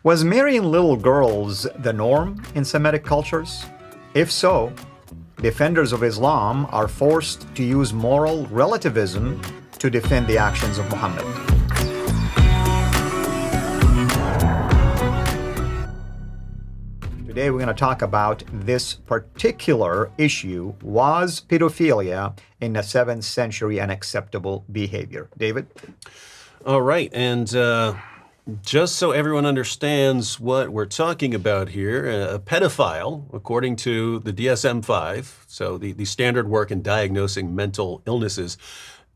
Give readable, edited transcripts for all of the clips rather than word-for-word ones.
Was marrying little girls the norm in Semitic cultures? If so, defenders of Islam are forced to use moral relativism to defend the actions of Muhammad. Today we're going to talk about this particular issue. Was pedophilia in the 7th century an acceptable behavior? David? All right, and just so everyone understands what we're talking about here, a pedophile, according to the DSM-5, so the standard work in diagnosing mental illnesses,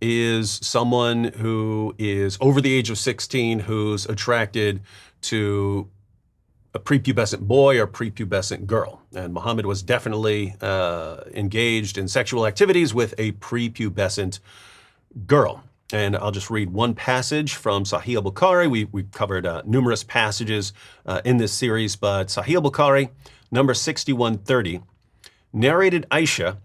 is someone who is over the age of 16 who's attracted to a prepubescent boy or prepubescent girl. And Muhammad was definitely engaged in sexual activities with a prepubescent girl. And I'll just read one passage from Sahih al-Bukhari. We've covered numerous passages in this series, but Sahih al-Bukhari, number 6130, narrated Aisha,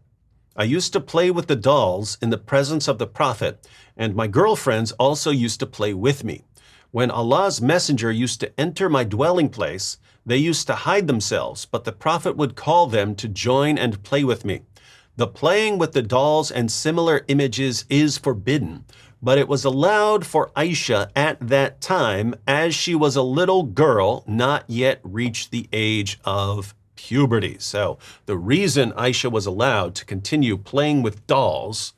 "I used to play with the dolls in the presence of the Prophet, and my girlfriends also used to play with me. When Allah's messenger used to enter my dwelling place, they used to hide themselves, but the Prophet would call them to join and play with me. The playing with the dolls and similar images is forbidden, but it was allowed for Aisha at that time as she was a little girl, not yet reached the age of puberty." So the reason Aisha was allowed to continue playing with dolls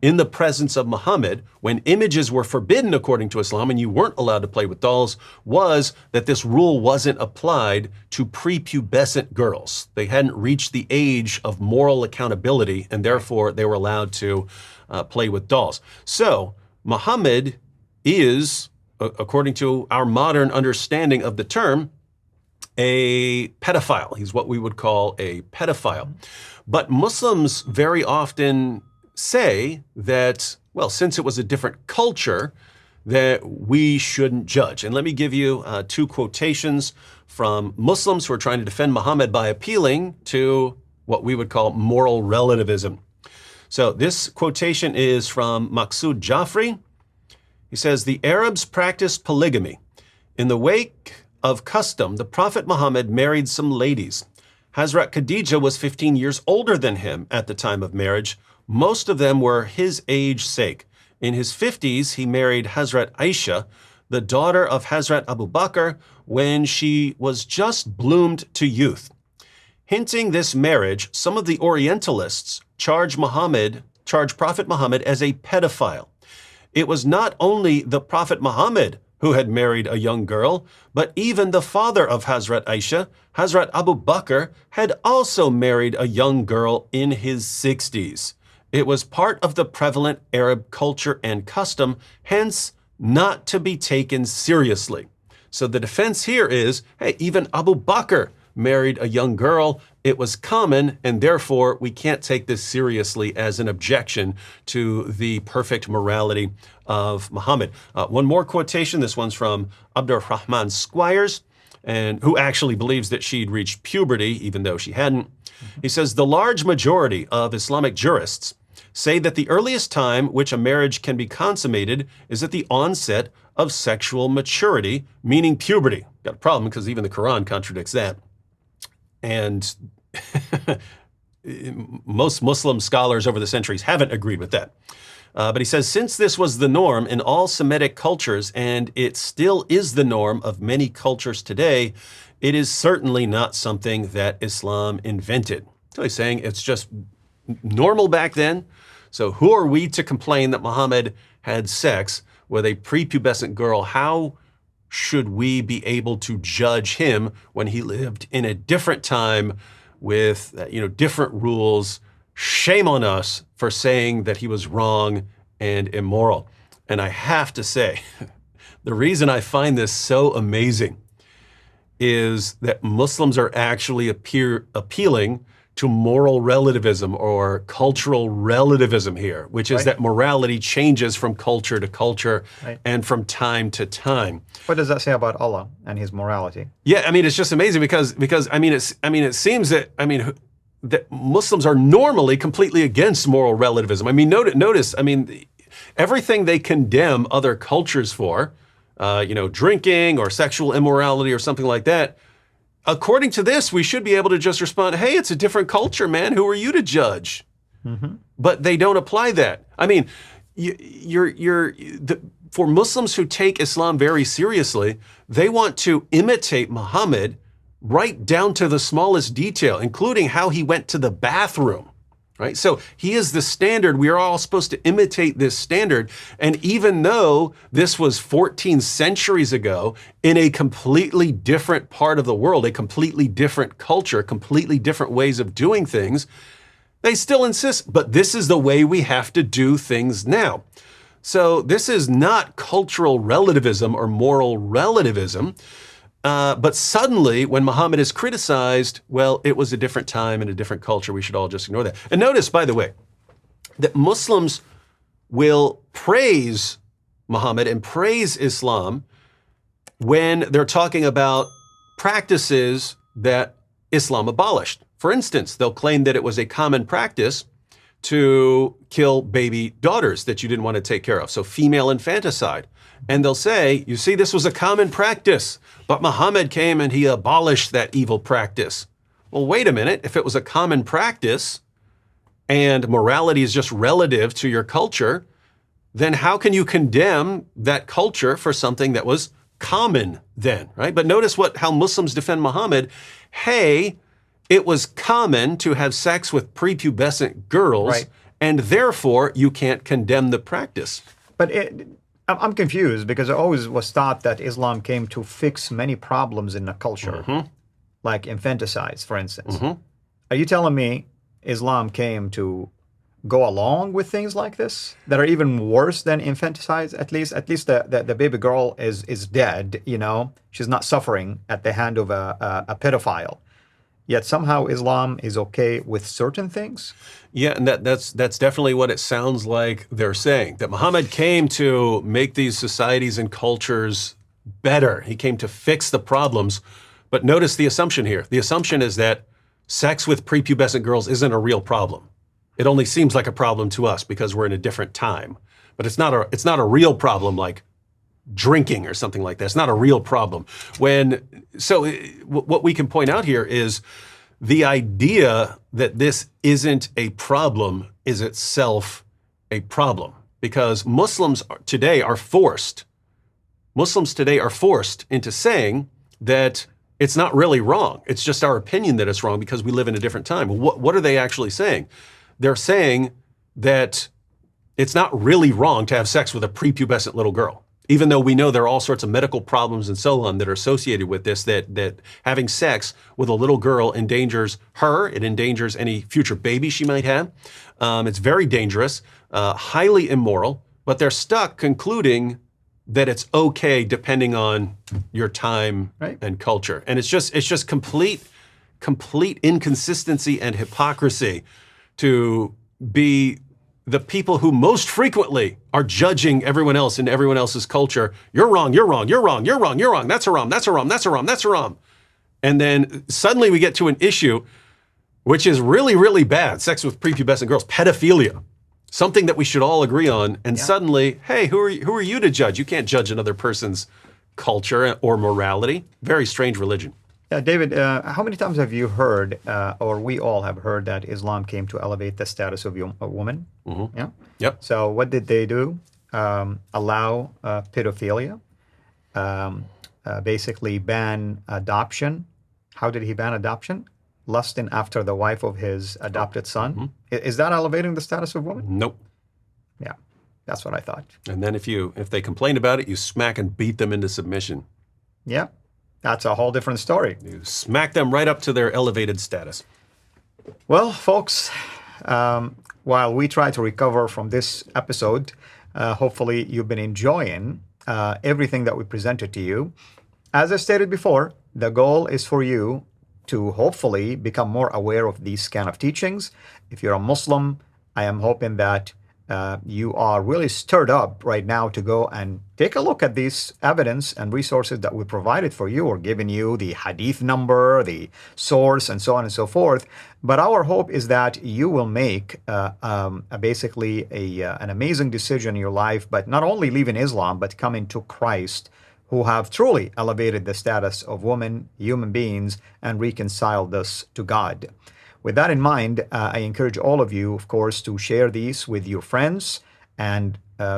in the presence of Muhammad, when images were forbidden according to Islam and you weren't allowed to play with dolls, was that this rule wasn't applied to prepubescent girls. They hadn't reached the age of moral accountability, and therefore they were allowed to play with dolls. So Muhammad is, according to our modern understanding of the term, a pedophile. He's what we would call a pedophile. But Muslims very often say that, well, since it was a different culture, that we shouldn't judge. And let me give you two quotations from Muslims who are trying to defend Muhammad by appealing to what we would call moral relativism. So this quotation is from Maqsood Jafri. He says, "The Arabs practiced polygamy. In the wake of custom, the Prophet Muhammad married some ladies. Hazrat Khadija was 15 years older than him at the time of marriage. Most of them were his age sake. In his 50s, he married Hazrat Aisha, the daughter of Hazrat Abu Bakr, when she was just bloomed to youth. Hinting this marriage, some of the Orientalists charge Prophet Muhammad as a pedophile. It was not only the Prophet Muhammad who had married a young girl, but even the father of Hazrat Aisha, Hazrat Abu Bakr, had also married a young girl in his 60s. It was part of the prevalent Arab culture and custom, hence not to be taken seriously." So the defense here is, hey, even Abu Bakr married a young girl. It was common, and therefore we can't take this seriously as an objection to the perfect morality of Muhammad. One more quotation. This one's from Abdurrahman Squires, and who actually believes that she'd reached puberty, even though she hadn't. He says, "The large majority of Islamic jurists say that the earliest time which a marriage can be consummated is at the onset of sexual maturity, meaning puberty." Got a problem because even the Quran contradicts that. And most Muslim scholars over the centuries haven't agreed with that. But he says, "Since this was the norm in all Semitic cultures, and it still is the norm of many cultures today, it is certainly not something that Islam invented." So he's saying it's just normal back then. So who are we to complain that Muhammad had sex with a prepubescent girl? How should we be able to judge him when he lived in a different time with different rules? Shame on us for saying that he was wrong and immoral. And I have to say, the reason I find this so amazing is that Muslims are actually appealing to moral relativism or cultural relativism here, which is that morality changes from culture to culture and from time to time. What does that say about Allah and his morality? Yeah, I mean, it's just amazing because it seems that that Muslims are normally completely against moral relativism. I mean, notice, everything they condemn other cultures for, drinking or sexual immorality or something like that, according to this, we should be able to just respond, hey, it's a different culture, man. Who are you to judge? Mm-hmm. But they don't apply that. I mean, for Muslims who take Islam very seriously, they want to imitate Muhammad right down to the smallest detail, including how he went to the bathroom. Right? So he is the standard. We are all supposed to imitate this standard. And even though this was 14 centuries ago in a completely different part of the world, a completely different culture, completely different ways of doing things, they still insist, but this is the way we have to do things now. So this is not cultural relativism or moral relativism. But suddenly, when Muhammad is criticized, well, it was a different time and a different culture. We should all just ignore that. And notice, by the way, that Muslims will praise Muhammad and praise Islam when they're talking about practices that Islam abolished. For instance, they'll claim that it was a common practice to kill baby daughters that you didn't want to take care of. So female infanticide. And they'll say, you see, this was a common practice, but Muhammad came and he abolished that evil practice. Well, wait a minute. If it was a common practice and morality is just relative to your culture, then how can you condemn that culture for something that was common then, right? But notice how Muslims defend Muhammad. Hey, it was common to have sex with prepubescent girls, right, and therefore you can't condemn the practice. But I'm confused because it always was thought that Islam came to fix many problems in the culture, mm-hmm, like infanticides, for instance. Mm-hmm. Are you telling me Islam came to go along with things like this that are even worse than infanticides? At least the baby girl is dead. She's not suffering at the hand of a pedophile. Yet somehow Islam is okay with certain things? Yeah, and that's definitely what it sounds like they're saying, that Muhammad came to make these societies and cultures better. He came to fix the problems. But notice the assumption here. The assumption is that sex with prepubescent girls isn't a real problem. It only seems like a problem to us because we're in a different time. But it's not a real problem like drinking or something like that. It's not a real problem. What we can point out here is the idea that this isn't a problem is itself a problem, because Muslims today are forced into saying that it's not really wrong. It's just our opinion that it's wrong because we live in a different time. What are they actually saying? They're saying that it's not really wrong to have sex with a prepubescent little girl. Even though we know there are all sorts of medical problems and so on that are associated with this, that having sex with a little girl endangers her, it endangers any future baby she might have. It's very dangerous, highly immoral, but they're stuck concluding that it's okay depending on your time, right, and culture. And it's just complete inconsistency and hypocrisy to be the people who most frequently are judging everyone else in everyone else's culture. You're wrong, you're wrong, you're wrong, you're wrong, you're wrong. That's haram, that's haram, that's haram, that's haram. And then suddenly we get to an issue which is really, really bad. Sex with prepubescent girls, pedophilia, something that we should all agree on. And suddenly, hey, who are you to judge? You can't judge another person's culture or morality. Very strange religion. David, how many times have you heard, or we all have heard, that Islam came to elevate the status of a woman? Mm-hmm. Yeah. Yep. So what did they do? Allow pedophilia, basically ban adoption. How did he ban adoption? Lusting after the wife of his adopted son. Mm-hmm. Is that elevating the status of women? Nope. Yeah, that's what I thought. And then if they complain about it, you smack and beat them into submission. Yeah. That's a whole different story. You smack them right up to their elevated status. Well, folks, while we try to recover from this episode, hopefully you've been enjoying everything that we presented to you. As I stated before, the goal is for you to hopefully become more aware of these kind of teachings. If you're a Muslim, I am hoping that you are really stirred up right now to go and take a look at these evidence and resources that we provided for you, or giving you the hadith number, the source, and so on and so forth. But our hope is that you will make basically an amazing decision in your life, but not only leaving Islam, but coming to Christ who have truly elevated the status of women, human beings, and reconciled us to God. With that in mind, I encourage all of you, of course, to share these with your friends and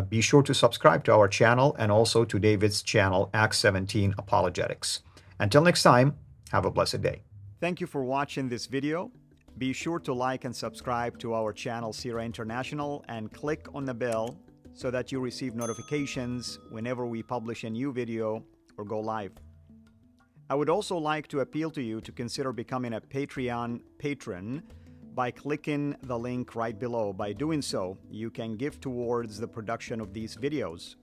be sure to subscribe to our channel and also to David's channel, Acts 17 Apologetics. Until next time, have a blessed day. Thank you for watching this video. Be sure to like and subscribe to our channel, CIRA International, and click on the bell so that you receive notifications whenever we publish a new video or go live. I would also like to appeal to you to consider becoming a Patreon patron by clicking the link right below. By doing so, you can give towards the production of these videos.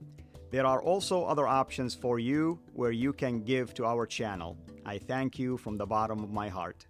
There are also other options for you where you can give to our channel. I thank you from the bottom of my heart.